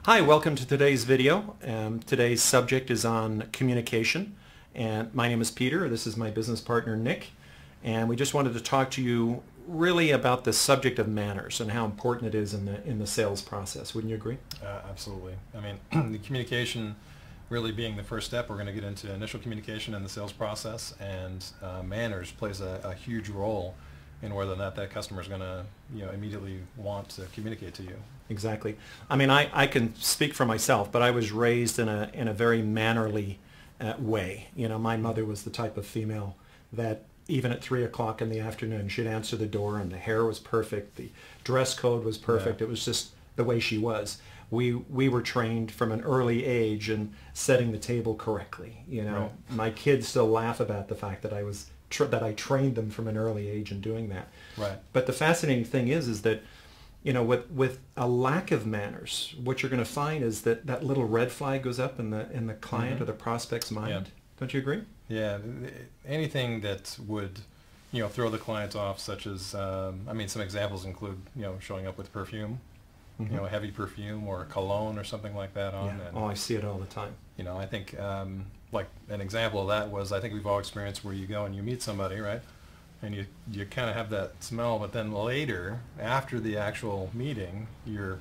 Hi, welcome to today's video. Today's subject is on communication, and my name is Peter. This is my business partner Nick, and we just wanted to talk to you really about the subject of manners and how important it is in the sales process. Wouldn't you agree? Absolutely. I mean, the communication really being the first step. We're going to get into initial communication in the sales process, and manners plays a huge role in whether or not that customer is going to immediately want to communicate to you. Exactly. I mean, I can speak for myself, but I was raised in a very mannerly way. You know, my mother was the type of female that even at 3 o'clock in the afternoon, she'd answer the door, and the hair was perfect, the dress code was perfect. Yeah. It was just the way she was. We were trained from an early age in setting the table correctly. You know, right. My kids still laugh about the fact that I trained them from an early age in doing that. Right. But the fascinating thing is that, you know, with a lack of manners, what you're going to find is that that little red flag goes up in the client or the prospect's mind. Yeah. Don't you agree? Yeah. Anything that would, throw the client off, such as, I mean, some examples include, showing up with perfume, a heavy perfume or a cologne or something like that on. Yeah. And, I see it all the time. I think, like an example of that was, I think we've all experienced where you go and you meet somebody, right? And you kind of have that smell, but then later, after the actual meeting, you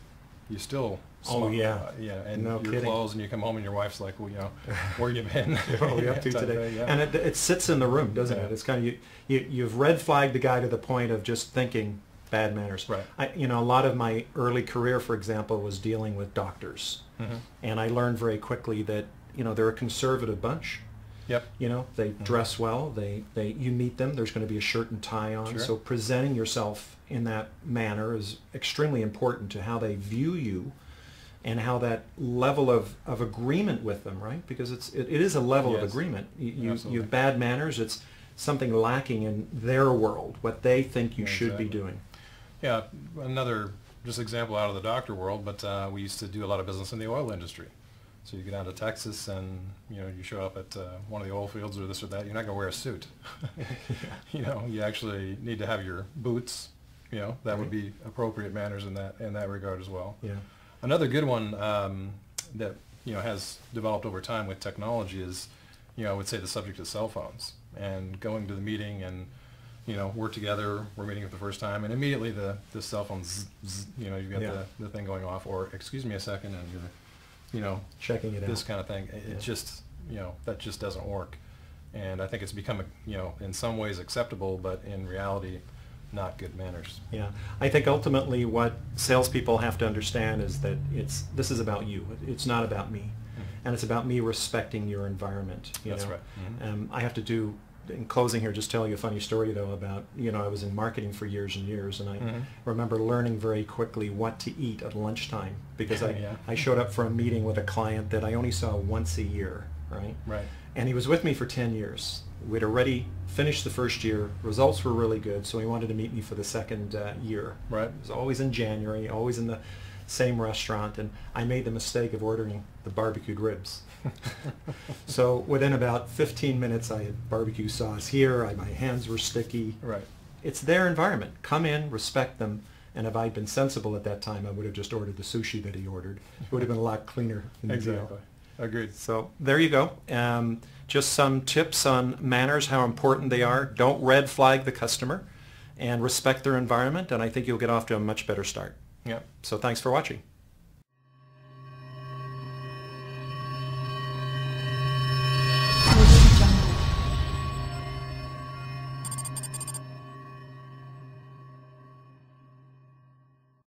still smell. Oh yeah, and no your kidding. Clothes, and you come home and your wife's like, well, where you been? What are you up to today? Yeah. And it sits in the room, doesn't it? It's kind of you've red flagged the guy to the point of just thinking bad manners. Right. A lot of my early career, for example, was dealing with doctors, and I learned very quickly that they're a conservative bunch. Yep. They dress well. You meet them. There's going to be a shirt and tie on. Sure. So presenting yourself in that manner is extremely important to how they view you, and how that level of agreement with them, right? Because it is a level of agreement. You have bad manners. It's something lacking in their world, what they think you should be doing. Yeah. Another just example out of the doctor world, but we used to do a lot of business in the oil industry. So you get down to Texas and you show up at one of the oil fields or this or that. You're not going to wear a suit. You actually need to have your boots. That would be appropriate manners in that regard as well. Yeah. Another Another good one that has developed over time with technology is I would say the subject of cell phones, and going to the meeting and we're together, we're meeting for the first time, and immediately the cell phone you've got the thing going off, or excuse me a second, and you're checking it out. This kind of thing. It just, that just doesn't work. And I think it's become, in some ways acceptable, but in reality, not good manners. Yeah. I think ultimately what salespeople have to understand is that this is about you. It's not about me. And it's about me respecting your environment. That's right. I have to do, in closing here, just tell you a funny story though about, I was in marketing for years and years, and I remember learning very quickly what to eat at lunchtime, because I showed up for a meeting with a client that I only saw once a year, right? Right. And he was with me for 10 years. We'd already finished the first year. Results were really good, so he wanted to meet me for the second year. Right. It was always in January, always in the same restaurant, and I made the mistake of ordering the barbecued ribs. So within about 15 minutes, I had barbecue sauce here. My hands were sticky. Right. It's their environment. Come in, respect them. And if I'd been sensible at that time, I would have just ordered the sushi that he ordered. It would have been a lot cleaner in the deal. Exactly. Agreed. So there you go. Just some tips on manners, how important they are. Don't red flag the customer, and respect their environment, and I think you'll get off to a much better start. Yeah. So thanks for watching.